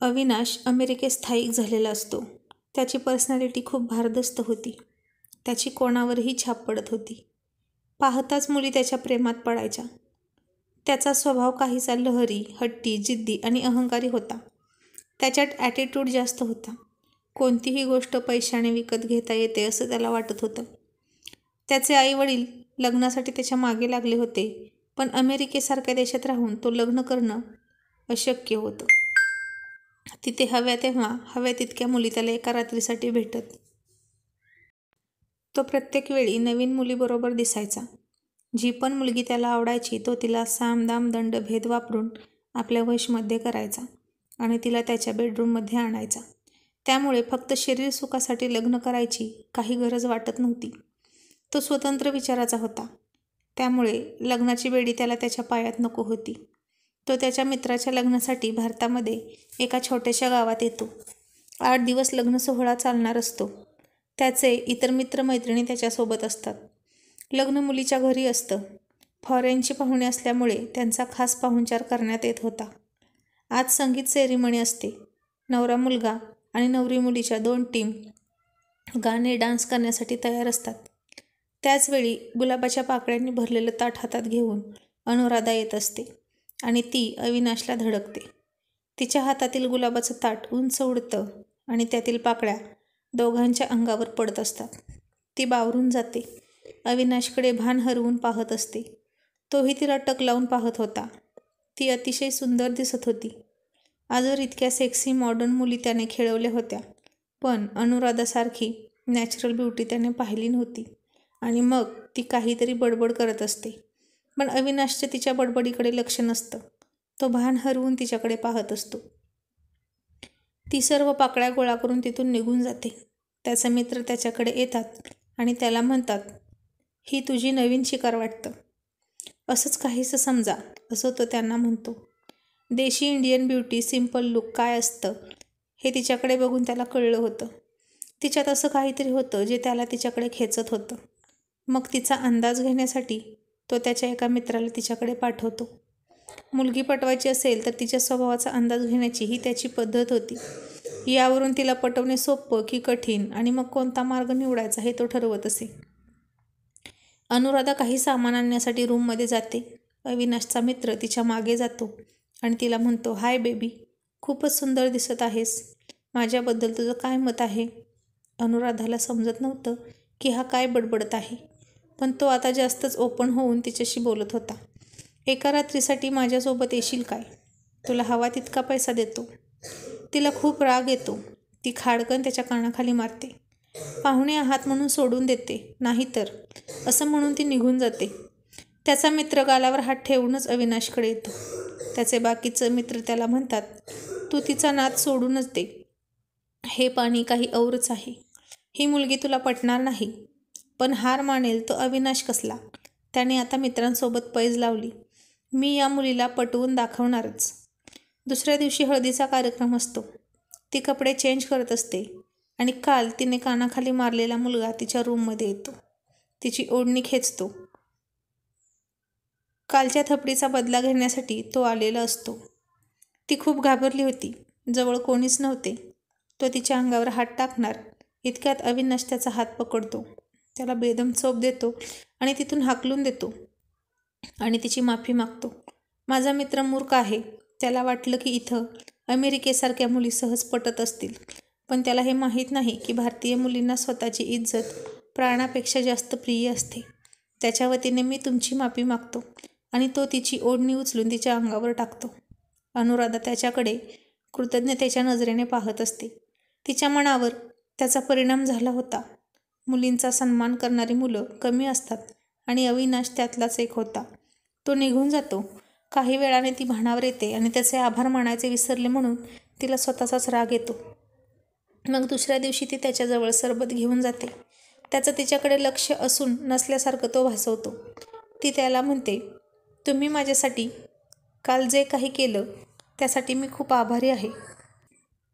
अविनाश अमेरिकेत स्थायिक झालेला असतो. त्याची पर्सनॅलिटी खूप भारदस्त होती. त्याची कोणावरही छाप पडत होती. पाहताच मुली त्याच्या प्रेमात पडायच्या. त्याचा स्वभाव काहीसा लहरी, हट्टी, जिद्दी आणि अहंकारी होता. त्याच्यात ॲटिट्यूड जास्त होता. कोणतीही गोष्ट पैशाने विकत घेता येते असं त्याला वाटत होतं. त्याचे आईवडील लग्नासाठी त्याच्या मागे लागले होते, पण अमेरिकेसारख्या देशात राहून तो लग्न करणं अशक्य होतं. तिथे हव्या तेव्हा हव्या तितक्या मुली त्याला एका रात्रीसाठी भेटत. तो प्रत्येक वेळी नवीन मुलीबरोबर दिसायचा. जी पण मुलगी त्याला आवडायची तो तिला साम दाम दंड भेद वापरून आपल्या वशमध्ये करायचा आणि तिला त्याच्या बेडरूममध्ये आणायचा. त्यामुळे फक्त शरीर सुखासाठी लग्न करायची काही गरज वाटत नव्हती. तो स्वतंत्र विचाराचा होता. त्यामुळे लग्नाची बेडी त्याला त्याच्या पायात नको होती. तो त्याच्या मित्राच्या लग्नासाठी भारतामध्ये एका छोट्याशा गावात येतो. 8 दिवस लग्न सोहळा चालणार असतो. त्याचे इतर मित्रमैत्रिणी त्याच्यासोबत असतात. लग्न मुलीच्या घरी असतं. फॉरेनचे पाहुणे असल्यामुळे त्यांचा खास पाहुणचार करण्यात येत होता. आज संगीत सेरेमनी असते. नवरा मुलगा आणि नवरी मुलीच्या 2 टीम गाणे डान्स करण्यासाठी तयार असतात. त्याचवेळी गुलाबाच्या पाकळ्यांनी भरलेलं ताट हातात घेऊन अनुराधा येत असते आणि ती अविनाशला धडकते. तिच्या हातातील गुलाबाचं ताट उंच उडतं आणि त्यातील पाकळ्या दोघांच्या अंगावर पडत असतात. ती बावरून जाते. अविनाशकडे भान हरवून पाहत असते. तोही तिला टक लावून पाहत होता. ती अतिशय सुंदर दिसत होती. आजवर इतक्या सेक्सी मॉडर्न मुली त्याने खेळवल्या होत्या, पण अनुराधासारखी नॅचरल ब्युटी त्याने पाहिली नव्हती. आणि मग ती काहीतरी बडबड करत असते, पण अविनाशचे तिच्या बडबडीकडे लक्ष नसतं. तो भान हरवून तिच्याकडे पाहत असतो. ती सर्व पाकळ्या गोळा करून तिथून निघून जाते. त्याचे मित्र त्याच्याकडे येतात आणि त्याला म्हणतात, ही तुझी नवीन शिकार वाटतं. असंच काहीसं समजा, असं तो त्यांना म्हणतो. देशी इंडियन ब्युटी, सिम्पल लुक काय असतं हे तिच्याकडे बघून त्याला कळलं होतं. तिच्यात असं काहीतरी होतं जे त्याला तिच्याकडे खेचत होतं. मग तिचा अंदाज घेण्यासाठी तो त्याच्या एका मित्राला तिच्याकडे पाठवतो. मुलगी पटवायची असेल तर तिच्या स्वभावाचा अंदाज घेण्याची ही त्याची पद्धत होती. यावरून तिला पटवणे सोपं की कठीण आणि मग कोणता मार्ग निवडायचा हे तो ठरवत असे. अनुराधा काही सामान आणण्यासाठी रूममध्ये जाते. अविनाशचा मित्र तिच्या मागे जातो आणि तिला म्हणतो, हाय बेबी, खूपच सुंदर दिसत आहेस. माझ्याबद्दल तुझं काय मत आहे? अनुराधाला समजत नव्हतं की हा काय बडबडत आहे, पण तो आता जास्तच ओपन होऊन तिच्याशी बोलत होता. एका रात्रीसाठी माझ्यासोबत येशील काय? तुला हवा तितका पैसा देतो. तिला खूप राग येतो. ती खाडकन त्याच्या कानाखाली मारते. पाहुणे आहात म्हणून सोडून देते, नाहीतर, असं म्हणून ती निघून जाते. त्याचा मित्र गालावर हात ठेवूनच अविनाशकडे येतो. त्याचे बाकीचे मित्र त्याला म्हणतात, तू तिचा नाद सोडूनच दे. हे पाणी काही औरच आहे. ही मुलगी तुला पटणार नाही. पण हार मानेल तो अविनाश कसला? त्याने आता मित्रांसोबत पैज लावली. मी या मुलीला पटवून दाखवणारच. दुसऱ्या दिवशी हळदीचा कार्यक्रम असतो. ती कपडे चेंज करत असते आणि काल तिने कानाखाली मारलेला मुलगा तिच्या रूममध्ये येतो. तिची ओढणी खेचतो. कालच्या थपडीचा बदला घेण्यासाठी तो आलेला असतो. ती खूप घाबरली होती. जवळ कोणीच नव्हते. तो तिच्या अंगावर हात टाकणार इतक्यात अविनाश त्याचा हात पकडतो. त्याला बेदम चोप देतो आणि तिथून हाकलून देतो आणि तिची माफी मागतो. माझा मित्र मूर्ख आहे. त्याला वाटलं की इथं अमेरिकेसारख्या मुली सहज पटत असतील, पण त्याला हे माहीत नाही की भारतीय मुलींना स्वतःची इज्जत प्राणापेक्षा जास्त प्रिय असते. त्याच्या वतीने मी तुमची माफी मागतो. आणि तो तिची ओढणी उचलून तिच्या अंगावर टाकतो. अनुराधा त्याच्याकडे कृतज्ञतेच्या नजरेने पाहत असते. तिच्या मनावर त्याचा परिणाम झाला होता. मुलींचा सन्मान करणारी मुलं कमी असतात आणि अविनाश त्यातलाच एक होता. तो निघून जातो. काही वेळाने ती भानावर येते आणि त्याचे आभार मानायचे विसरले म्हणून तिला स्वतःचाच राग येतो. मग दुसऱ्या दिवशी ती त्याच्याजवळ सरबत घेऊन जाते. त्याचं तिच्याकडे लक्ष असून नसल्यासारखं तो भासवतो. ती त्याला म्हणते, तुम्ही माझ्यासाठी काल जे काही केलं त्यासाठी मी खूप आभारी आहे.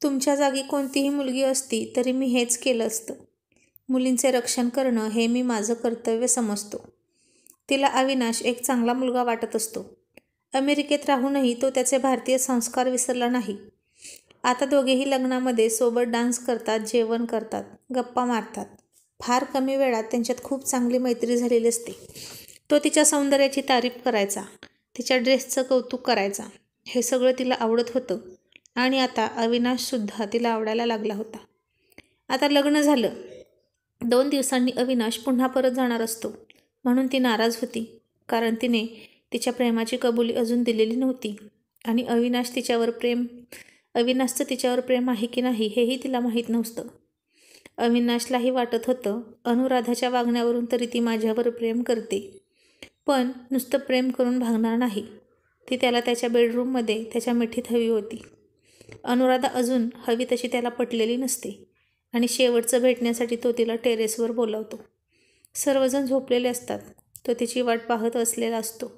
तुमच्या जागी कोणतीही मुलगी असती तरी मी हेच केलं असतं. मुलींचे रक्षण करणं हे मी माझं कर्तव्य समजतो. तिला अविनाश एक चांगला मुलगा वाटत असतो. अमेरिकेत राहूनही तो त्याचे भारतीय संस्कार विसरला नाही. आता दोघेही लग्नामध्ये सोबत डान्स करतात, जेवण करतात, गप्पा मारतात. फार कमी वेळात त्यांच्यात खूप चांगली मैत्री झालेली असते. तो तिच्या सौंदर्याची तारीफ करायचा, तिच्या ड्रेसचं कौतुक करायचा. हे सगळं तिला आवडत होतं आणि आता अविनाशसुद्धा तिला आवडायला लागला होता. आता लग्न झालं. 2 दिवसांनी अविनाश पुन्हा परत जाणार असतो म्हणून ती नाराज होती, कारण तिने तिच्या प्रेमाची कबुली अजून दिलेली नव्हती आणि अविनाशचं तिच्यावर प्रेम आहे की नाही हेही तिला माहीत नव्हतं. अविनाशलाही वाटत होतं, अनुराधाच्या वागण्यावरून तरी ती माझ्यावर प्रेम करते, पण नुसतं प्रेम करून भागणार नाही. ती त्याला त्याच्या बेडरूममध्ये त्याच्या मिठीत हवी होती. अनुराधा अजून हवी तशी त्याला पटलेली नसते आणि शेवटचं भेटण्यासाठी तो तिला टेरेसवर बोलावतो. सर्वजण झोपलेले असतात. तो तिची वाट पाहत असलेला असतो.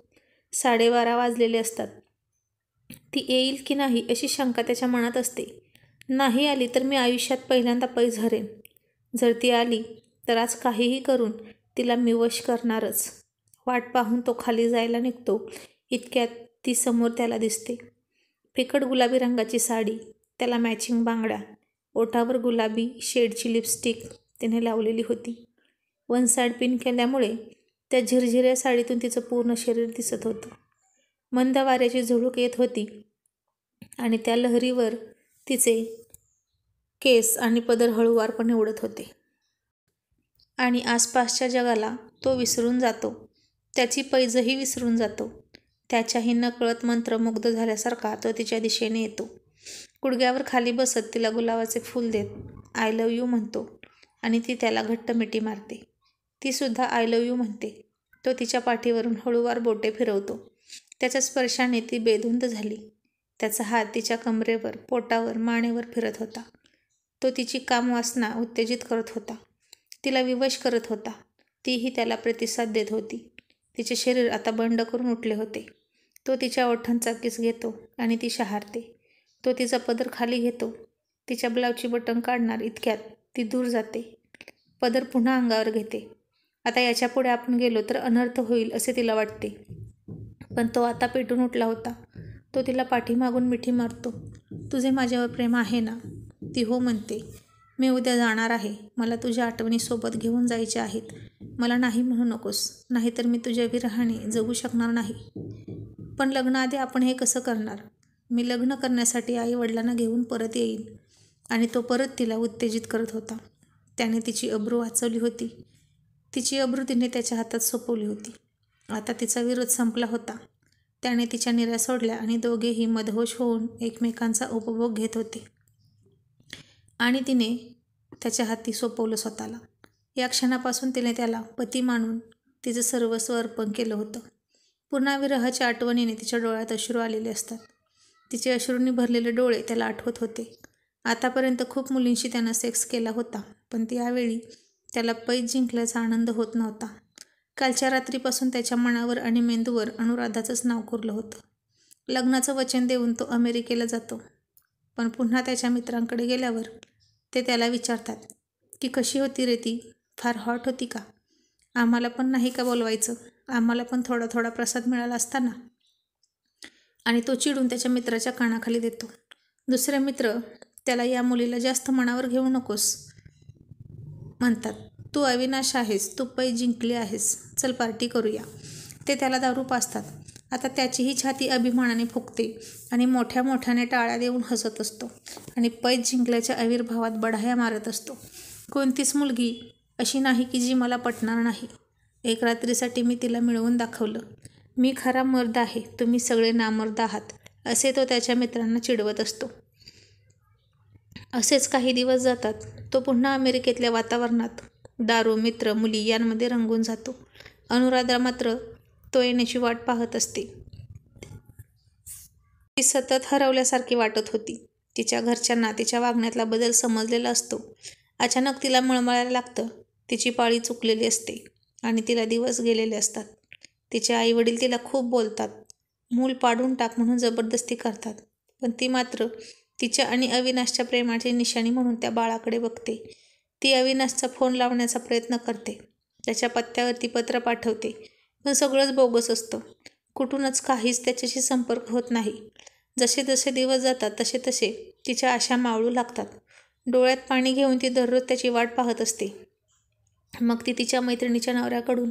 12:30 वाजलेले असतात. ती येईल की नाही अशी शंका त्याच्या मनात असते. नाही आली तर मी आयुष्यात पहिल्यांदा पैस हरेन. जर ती आली तर आज काहीही करून तिला मी वश करणारच. वाट पाहून तो खाली जायला निघतो. इतक्यात ती समोर त्याला दिसते. फिकट गुलाबी रंगाची साडी, त्याला मॅचिंग बांगड्या, ओठावर गुलाबी शेडची लिपस्टिक तिने लावलेली होती. 1 साईड पिन केल्यामुळे त्या झिरझिऱ्या साडीतून तिचं पूर्ण शरीर दिसत होतं. मंद वाऱ्याची झुळूक येत होती आणि त्या लहरीवर तिचे केस आणि पदर हळूवारपणे उडत होते. आणि आसपासच्या जगाला तो विसरून जातो. त्याची पैजही विसरून जातो. त्याच्याही नकळत मंत्रमुग्ध झाल्यासारखा तो तिच्या दिशेने येतो. गुडघ्यावर खाली बसत तिला गुलाबाचे फूल देत आय लव्ह यू म्हणतो आणि ती त्याला घट्ट मिठी मारते. ती सुद्धा आय लव्ह यू म्हणते. तो तिच्या पाठीवरून हळूवार बोटे फिरवतो. त्याच्या स्पर्शाने ती बेधुंद झाली. त्याचा हात तिच्या कमरेवर, पोटावर, मानेवर फिरत होता. तो तिची कामवासना उत्तेजित करत होता. तिला विवश करत होता. तीही त्याला प्रतिसाद देत होती. तिचे शरीर आता बंड करून उठले होते. तो तिच्या ओठांचा किस घेतो आणि ती शहारते. तो तिचा पदर खाली घेतो. तिच्या ब्लाऊजची बटन काढणार इतक्यात ती दूर जाते. पदर पुन्हा अंगावर घेते. आता याच्यापुढे आपण गेलो तर अनर्थ होईल असे तिला वाटते. पण तो आता पेटून उठला होता. तो तिला पाठीमागून मिठी मारतो. तुझे माझ्यावर प्रेम आहे ना? ती हो म्हणते. मी उद्या जाणार आहे. मला तुझ्या आठवणी सोबत घेऊन जायच्या आहेत. मला नाही म्हणू नकोस, नाहीतर मी तुझ्या विरहाने जगू शकणार नाही. पण लग्नाआधी आपण हे कसं करणार? मी लग्न करण्यासाठी आई वडिलांना घेऊन परत येईन. आणि तो परत तिला उत्तेजित करत होता. त्याने तिची अब्रू वाचवली होती. तिची अब्रू तिने त्याच्या हातात सोपवली होती. आता तिचा विरोध संपला होता. त्याने तिच्या निऱ्या सोडल्या आणि दोघेही मदहोश होऊन एकमेकांचा उपभोग घेत होते. आणि तिने त्याच्या हाती सोपवलं स्वतःला. या क्षणापासून तिने त्याला पती मानून तिचं सर्वस्व अर्पण केलं होतं. पुन्हा विरहाच्या आठवणीने तिच्या डोळ्यात अश्रू आलेले असतात. तिचे अश्रूंनी भरलेले डोळे त्याला आठवत होते. आतापर्यंत खूप मुलींशी त्यानं सेक्स केला होता, पण यावेळी त्याला पैज जिंकल्याचा आनंद होत नव्हता. कालच्या रात्रीपासून त्याच्या मनावर आणि मेंदूवर अनुराधाचंच नाव कोरलं होतं. लग्नाचं वचन देऊन तो अमेरिकेला जातो. पण पुन्हा त्याच्या मित्रांकडे गेल्यावर ते त्याला विचारतात की कशी होती रे ती? फार हॉट होती का? आम्हाला पण नाही का बोलवायचं? आम्हाला पण थोडा थोडा प्रसाद मिळाला असता ना. आणि तो चिडून त्याच्या मित्राच्या कानाखाली देतो. दुसरे मित्र त्याला या मुलीला जास्त मनावर घेऊ नकोस म्हणतात. तू अविनाश आहेस, तू पैज जिंकली आहेस, चल पार्टी करूया. ते त्याला दारू पाजतात. आता त्याचीही छाती अभिमानाने फुगते आणि मोठ्या मोठ्याने टाळ्या देऊन हसत असतो आणि पैज जिंकल्याच्या आविर्भावात बढाया मारत असतो. कोणतीच मुलगी अशी नाही की जी मला पटणार नाही. एक रात्रीसाठी मी तिला मिळवून दाखवलं. मी खरा मर्द आहे, तुम्ही सगळे नामर्द आहात, असे तो त्याच्या मित्रांना चिडवत असतो. असेच काही दिवस जातात. तो पुन्हा अमेरिकेतल्या वातावरणात दारू, मित्र, मुली यांमध्ये रंगून जातो. अनुराधा मात्र तो येण्याची वाट पाहत असते. ती सतत हरवल्यासारखी वाटत होती. तिच्या घरच्यांना तिच्या वागण्यातला बदल समजलेला असतो. अचानक तिला मळमळायला लागतं. तिची पाळी चुकलेली असते आणि तिला दिवस गेलेले असतात. तिचे आईवडील तिला खूप बोलतात. मूल पाडून टाक म्हणून जबरदस्ती करतात. पण ती मात्र तिच्या आणि अविनाशच्या प्रेमाची निशाणी म्हणून त्या बाळाकडे बघते. ती अविनाशचा फोन लावण्याचा प्रयत्न करते. त्याच्या पत्त्यावरती पत्र पाठवते. पण सगळंच बोगस असतं. कुठूनच काहीच त्याच्याशी संपर्क होत नाही. जसे जसे दिवस जातात तसे तसे तिच्या आशा मावळू लागतात. डोळ्यात पाणी घेऊन ती दररोज त्याची वाट पाहत असते. मग ती तिच्या मैत्रिणीच्या नवऱ्याकडून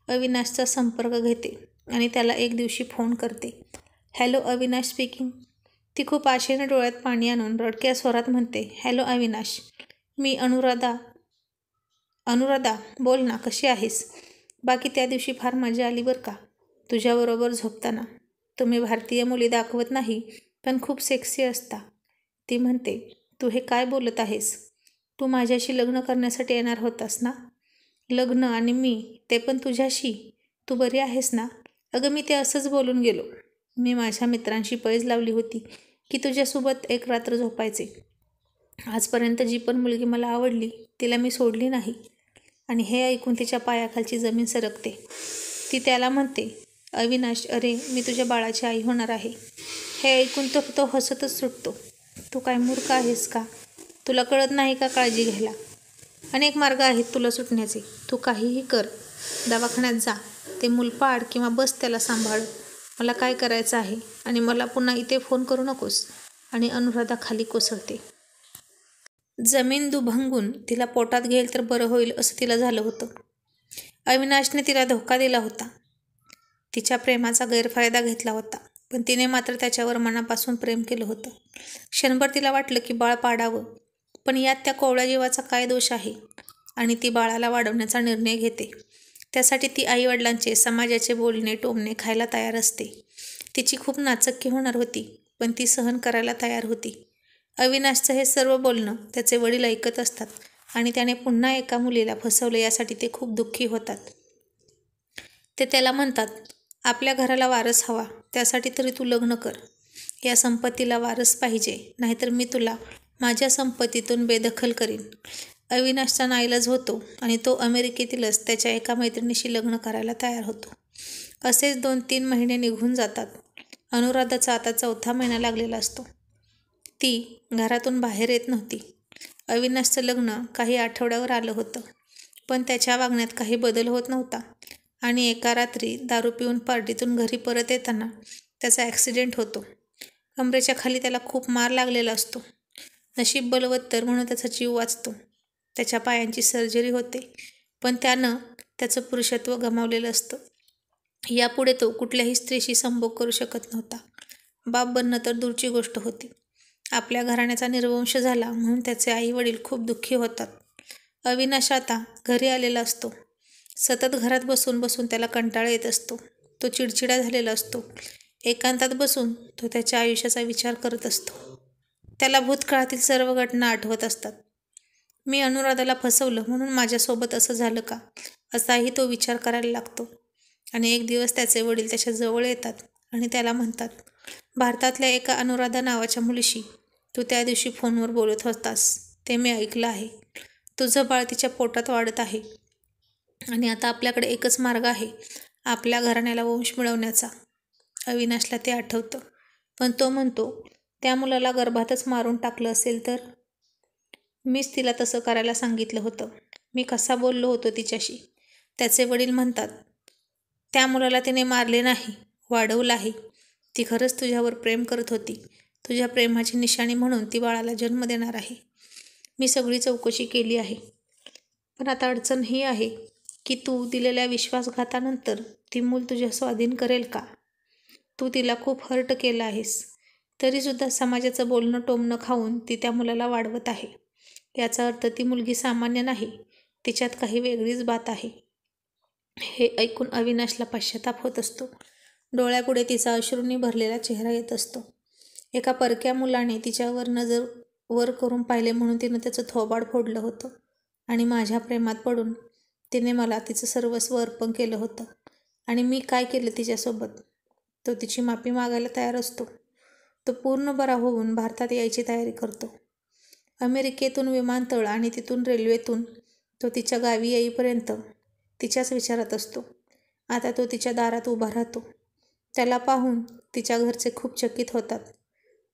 अविनाशचा संपर्क घेते आणि त्याला एक दिवशी फोन करते. Hello, Avinash speaking. ती खूप आशेने डोळ्यात पाणी आणून रडक्या स्वरात म्हणते, हॅलो अविनाश, मी अनुराधा. अनुराधा, बोल ना, कशी आहेस? बाकी त्या दिवशी फार मजा आली बरं का, तुझ्याबरोबर झोपताना. तुम्ही भारतीय मुली दाखवत नाही, पण खूप सेक्सी असता. ती म्हणते, तू हे काय बोलत आहेस? तू माझ्याशी लग्न करण्यासाठी येणार होतास ना? लग्न आणि मी, ते पण तुझ्याशी? तू बरी आहेस ना? अगं, मी ते असंच बोलून गेलो. मी माझ्या मित्रांशी पैज लावली होती की तुझ्यासोबत एक रात्र झोपायचे. आजपर्यंत जी पण मुलगी मला आवडली तिला मी सोडली नाही. आणि हे ऐकून तिच्या पायाखालची जमीन सरकते. ती त्याला म्हणते, अविनाश, अरे मी तुझ्या बाळाची आई होणार आहे. हे ऐकून तो हसतच सुटतो. तू काय मूर्ख आहेस का? तुला कळत नाही का काळजी घ्यायला? अनेक मार्ग आहेत तुला सुटण्याचे. तू काहीही कर, दवाखान्यात जा, ते मूल पाड किंवा बस त्याला सांभाळ. मला काय करायचं आहे आणि मला पुन्हा इथे फोन करू नकोस. आणि अनुराधा खाली कोसळते. जमीन दुभंगून तिला पोटात घेईल तर बरं होईल असं तिला झालं होतं. अविनाशने तिला धोका दिला होता. तिच्या प्रेमाचा गैरफायदा घेतला होता. पण तिने मात्र त्याच्यावर मनापासून प्रेम केलं होतं. क्षणभर तिला वाटलं की बाळ पाडावं, पण यात त्या कोवळ्या जीवाचा काय दोष आहे? आणि ती बाळाला वाढवण्याचा निर्णय घेते. त्यासाठी ती आईवडिलांचे, समाजाचे बोलणे टोमणे खायला तयार असते. तिची खूप नाचक्की होणार होती, पण ती सहन करायला तयार होती. अविनाशचं हे सर्व बोलणं त्याचे वडील ऐकत असतात आणि त्याने पुन्हा एका मुलीला फसवलं यासाठी ते खूप दुःखी होतात. ते त्याला म्हणतात, आपल्या घराला वारस हवा, त्यासाठी तरी तू लग्न कर. या संपत्तीला वारस पाहिजे, नाहीतर मी तुला माझ्या संपत्तीतून बेदखल करीन. अविनाशचा नाईलाज होतो आणि तो अमेरिकेतीलच त्याच्या एका मैत्रिणीशी लग्न करायला तयार होतो. असेच 2-3 महिने निघून जातात. अनुराधाचा आता 4था महिना लागलेला असतो. ती घरातून बाहेर येत नव्हती. अविनाशचं लग्न काही आठवड्यावर आलं होतं, पण त्याच्या वागण्यात काही बदल होत नव्हता. आणि एका रात्री दारू पिऊन पार्टीतून घरी परत येताना त्याचा ॲक्सिडेंट होतो. कमरेच्या खाली त्याला खूप मार लागलेला असतो. नशीब बलवत्तर म्हणून त्याचा जीव वाचतो. त्याच्या पायांची सर्जरी होते, पण त्यानं त्याचं पुरुषत्व गमावलेलं असतं. यापुढे तो कुठल्याही स्त्रीशी संभोग करू शकत नव्हता. बाप बनणं तर दूरची गोष्ट होती. आपल्या घराण्याचा निर्वंश झाला म्हणून त्याचे आई वडील खूप दुःखी होतात. अविनाश आता घरी आलेला असतो. सतत घरात बसून बसून त्याला कंटाळा येत असतो. तो चिडचिडा झालेला असतो. एकांतात बसून तो त्याच्या आयुष्याचा विचार करत असतो. त्याला भूतकाळातील सर्व घटना आठवत असतात. मी अनुराधाला फसवलं म्हणून माझ्यासोबत असं झालं का, असाही तो विचार करायला लागतो. आणि एक दिवस त्याचे वडील त्याच्या जवळ येतात आणि त्याला म्हणतात, भारतातल्या एका अनुराधा नावाच्या मुलीशी तू त्या दिवशी फोनवर बोलत होतास, ते मी ऐकलं आहे. तुझं बाळ तिच्या पोटात वाढत आहे आणि आता आपल्याकडे एकच मार्ग आहे आपल्या घराण्याला वंश मिळवण्याचा. अविनाशला ते आठवतं, पण तो म्हणतो, त्या मुलाला गर्भातच मारून टाकलं असेल तर? मीच तिला तसं करायला सांगितलं होतं. मी कसा बोललो होतो तिच्याशी. त्याचे वडील म्हणतात, त्या मुलाला तिने मारले नाही, वाढवलं आहे. ती खरंच तुझ्यावर प्रेम करत होती. तुझ्या प्रेमाची निशाणी म्हणून ती बाळाला जन्म देणार आहे. मी सगळी चौकशी केली आहे. पण आता अडचण ही आहे की तू दिलेल्या विश्वासघातानंतर ती मूल तुझ्या स्वाधीन करेल का? तू तिला खूप हर्ट केलं आहेस. तरीसुद्धा समाजाचं बोलणं टोमणं खाऊन ती त्या मुलाला वाढवत आहे. याचा अर्थ ती मुलगी सामान्य नाही, तिच्यात काही वेगळीच बात आहे. हे ऐकून अविनाशला पश्चाताप होत असतो. डोळ्यापुढे तिचा अश्रूंनी भरलेला चेहरा येत असतो. एका परक्या मुलाने तिच्यावर नजर वर करून पाहिले म्हणून तिनं त्याचं थोबाड फोडलं होतं. आणि माझ्या प्रेमात पडून तिने मला तिचं सर्वस्व अर्पण केलं होतं. आणि मी काय केलं तिच्यासोबत? तो तिची माफी मागायला तयार असतो. तो पूर्ण बरा होऊन भारतात यायची तयारी करतो. अमेरिकेतून विमानतळ आणि तिथून रेल्वेतून तो तिच्या गावी येईपर्यंत तिच्याच विचारात असतो. आता तो तिच्या दारात उभा राहतो. त्याला पाहून तिच्या घरचे खूप चकित होतात.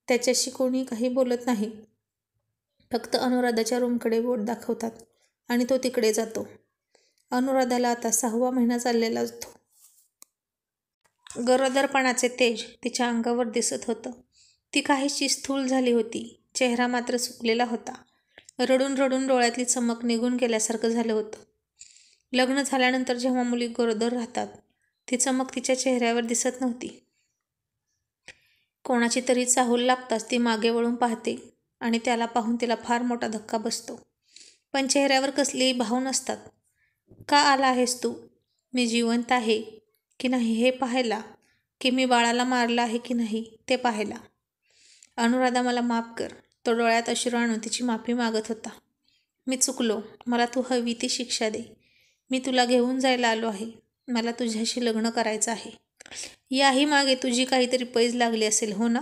त्याच्याशी कोणी काही बोलत नाही. फक्त अनुराधाच्या रूमकडे बोट दाखवतात आणि तो तिकडे जातो. अनुराधाला आता 6वा महिना चाललेला असतो. गरोदरपणाचे तेज तिच्या अंगावर दिसत होतं. ती काहीशी स्थूल झाली होती. चेहरा मात्र सुकलेला होता. रडून रडून डोळ्यातली चमक निघून गेल्यासारखं झालं होतं. लग्न झाल्यानंतर जेव्हा मुली गरोदर राहतात ती चमक तिच्या चेहऱ्यावर दिसत नव्हती. कोणाची तरी चाहूल लागताच ती मागे वळून पाहते आणि त्याला पाहून तिला फार मोठा धक्का बसतो. पण चेहऱ्यावर कसलेही भाव नसतात. का आला आहेस तू? मी जिवंत आहे की नाही हे पाहायला, की मी बाळाला मारलं आहे की नाही ते पाहायला. अनुराधा मला माफ कर. तो डोळ्यात अश्रू आणून तिची माफी मागत होता. मी चुकलो. मला तू हवी ती शिक्षा दे. मी तुला घेऊन जायला आलो आहे. मला तुझ्याशी लग्न करायचं आहे. याही मागे तुझी काहीतरी पैज लागली असेल हो ना?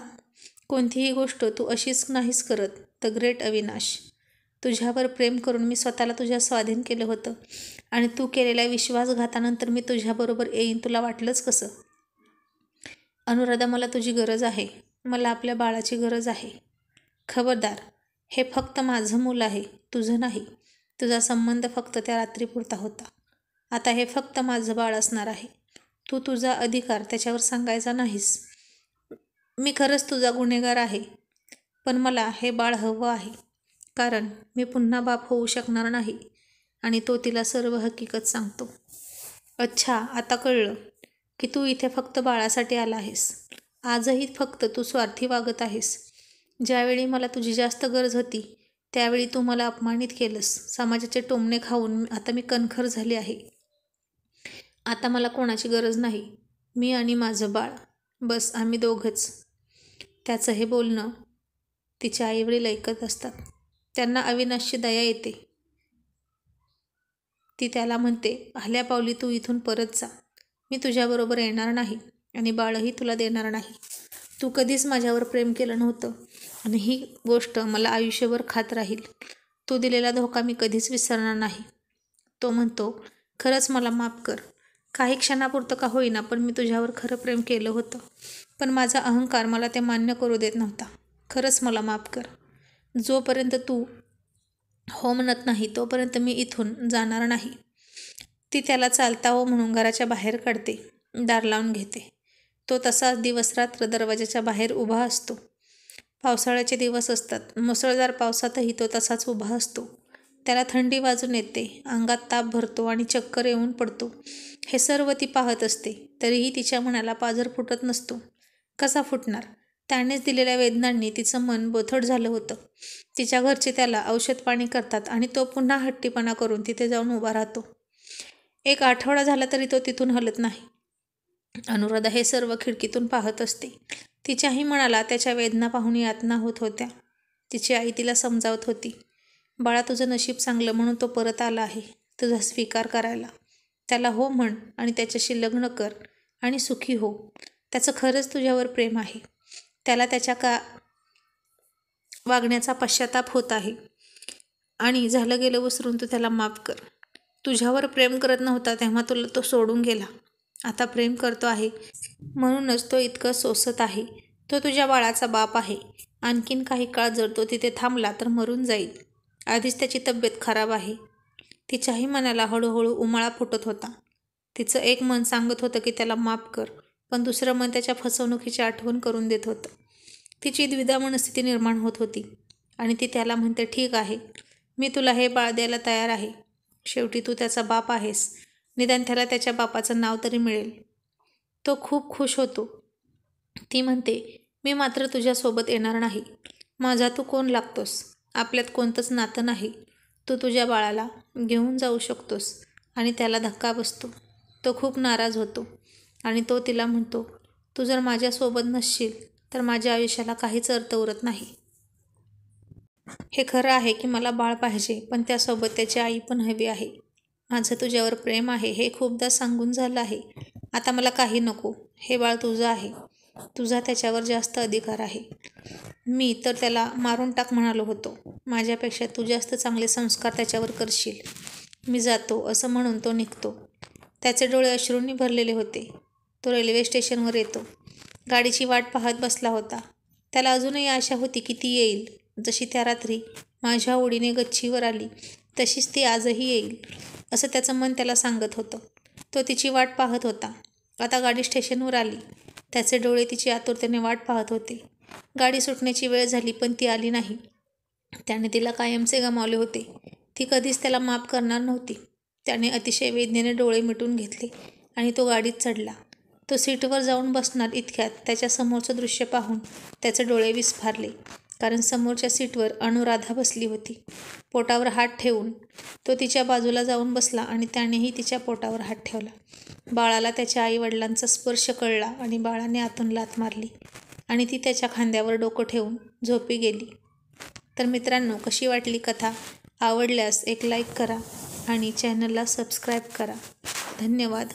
कोणतीही गोष्ट तू अशीच नाहीच करत. The great Avinash. तुझ्यावर प्रेम करून मी स्वतःला तुझ्या स्वाधीन केलं होतं आणि तू केलेल्या विश्वासघातानंतर मी तुझ्याबरोबर येईन तुला वाटलंच कसं? अनुराधा मला तुझी गरज आहे. मला आपल्या बाळाची गरज आहे. खबरदार, हे फक्त माझं मूल आहे, तुझं नाही. तुझा संबंध फक्त त्या रात्रीपुरता होता. आता हे फक्त माझं बाळ असणार आहे. तू तुझा अधिकार त्याच्यावर सांगायचा नाहीस. मी खरंच तुझा गुन्हेगार आहे, पण मला हे बाळ हवं आहे, कारण मी पुन्हा बाप होऊ शकणार नाही. आणि तो तिला सर्व हकीकत सांगतो. अच्छा, आता कळलं की तू इथे फक्त बाळासाठी आला आहेस. आजही फक्त तू स्वार्थी वागत आहेस. ज्यावेळी मला तुझी जास्त गरज होती त्यावेळी तू मला अपमानित केलंस. समाजाचे टोमणे खाऊन आता मी कणखर झाली आहे. आता मला कोणाची गरज नाही. मी आणि माझं बाळ, बस आम्ही दोघंच. त्याचं हे बोलणं तिचे आईवडील ऐकत असतात. त्यांना अविनाशची दया येते. ती त्याला म्हणते, आल्या पावली तू इथून परत जा. मी तुझ्याबरोबर येणार नाही आणि बाळही तुला देणार नाही. तू कधीच माझ्यावर प्रेम केलं नव्हतं आणि ही गोष्ट मला आयुष्यभर खात राहील. तू दिलेला धोका मी कधीच विसरणार नाही. तो म्हणतो, खरंच मला माफ कर. काही क्षणापुरतं का होईना पण मी तुझ्यावर खरं प्रेम केलं होतं. पण माझा अहंकार मला ते मान्य करू देत नव्हता. खरंच मला माफ कर. जोपर्यंत तू हो म्हणत नाही तोपर्यंत मी इथून जाणार नाही. ती त्याला चालता हो म्हणून घराच्या बाहेर काढते. दार लावून घेते. तो तसाच दिवसरात्र दरवाजाच्या बाहेर उभा असतो. पावसाळ्याचे दिवस असतात. मुसळधार पावसातही तो तसाच उभा असतो. त्याला थंडी वाजून येते. अंगात ताप भरतो आणि चक्कर येऊन पडतो. हे सर्व ती पाहत असते. तरीही तिच्या मनाला पाझर फुटत नसतो. कसा फुटणार? त्यानेच दिलेल्या वेदनांनी तिचं मन बोथट झालं होतं. तिच्या घरचे त्याला औषध पाणी करतात आणि तो पुन्हा हट्टीपणा करून तिथे जाऊन उभा राहतो. एक आठवडा झाला तरी तो तिथून हलत नाही. अनुराधा हे सर्व खिडकीतून पाहत असते. तिच्याही मनाला त्याच्या वेदना पाहून यातना होत होत्या. तिची आई तिला समजावत होती, बाळा तुझं नशीब चांगलं म्हणून तो परत आला आहे तुझा स्वीकार करायला. त्याला हो म्हण आणि त्याच्याशी लग्न कर आणि सुखी हो. त्याचं खरंच तुझ्यावर प्रेम आहे. त्याला त्याच्या वागण्याचा पश्चाताप होत आहे आणि झालं गेलं विसरून तू त्याला माफ कर. तुझ्यावर प्रेम करत नव्हता तेव्हा तुला तो सोडून गेला. आता प्रेम करतो आहे म्हणूनच तो इतकं सोसत आहे. तो तुझ्या बाळाचा बाप आहे. आणखीन काही काळ जर तो तिथे थांबला तर मरून जाईल. आधीच त्याची तब्येत खराब आहे. तिच्याही मनाला हळूहळू उमाळा फुटत होता. तिचं एक मन सांगत होतं की त्याला माफ कर, पण दुसरं मन त्याच्या फसवणुकीची आठवण करून देत होतं. तिची द्विधा मनस्थिती निर्माण होत होती आणि ती त्याला म्हणते, ठीक आहे, मी तुला हे बाळ द्यायला तयार आहे. शेवटी तू त्याचा बाप आहेस. निदान त्याला त्याच्या बापाचं नाव तरी मिळेल. तो खूप खुश होतो. ती म्हणते, मी मात्र तुझ्यासोबत येणार नाही. माझा तू कोण लागतोस? आपल्यात कोणतंच नातं नाही. तू तुझ्या बाळाला घेऊन जाऊ शकतोस. आणि त्याला धक्का बसतो. तो खूप नाराज होतो आणि तो तिला म्हणतो, तू जर माझ्यासोबत नसशील तर माझ्या आयुष्याला काहीच अर्थ उरत नाही. हे खरं आहे की मला बाळ पाहिजे, पण त्यासोबत त्याची आई पण हवी आहे. माझं तुझ्यावर प्रेम आहे हे खूपदा सांगून झालं आहे. आता मला काही नको. हे बाळ तुझं आहे. तुझा त्याच्यावर जास्त अधिकार आहे. मी तर त्याला मारून टाक म्हणालो होतो. माझ्यापेक्षा तू जास्त चांगले संस्कार त्याच्यावर करशील. मी जातो असं म्हणून तो निघतो. त्याचे डोळे अश्रूंनी भरलेले होते. तो रेल्वे स्टेशनवर येतो. गाडीची वाट पाहत बसला होता. त्याला अजूनही आशा होती की ती येईल. जशी त्या रात्री माझ्या ओढीने गच्चीवर आली तशीच ती आजही येईल असं त्याचं मन त्याला सांगत होतं. तो तिची वाट पाहत होता. आता गाडी स्टेशनवर आली. त्याचे डोळे तिची आतुरतेने वाट पाहत होते. गाडी सुटण्याची वेळ झाली पण ती आली नाही. त्याने तिला कायमचे गमावले होते. ती कधीच त्याला माफ करणार नव्हती. त्याने अतिशय वेदनेने डोळे मिटून घेतले आणि तो गाडीत चढला. तो सीटवर जाऊन बसणार इतक्यात त्याच्या समोरचं दृश्य पाहून त्याचे डोळे विस्फारले. कारण समोरच्या सीटवर अनुराधा बसली होती. पोटावर हात ठेवून तो तिच्या बाजूला जाऊन बसला आणि त्यानेही तिच्या पोटावर हात ठेवला. बाळाला त्याच्या आईवडिलांचा स्पर्श कळला आणि बाळाने आतून लाथ मारली आणि ती त्याच्या खांद्यावर डोकं ठेवून झोपी गेली. तर मित्रांनो, कशी वाटली कथा? आवडल्यास एक लाईक करा आणि चॅनलला सबस्क्राईब करा. धन्यवाद.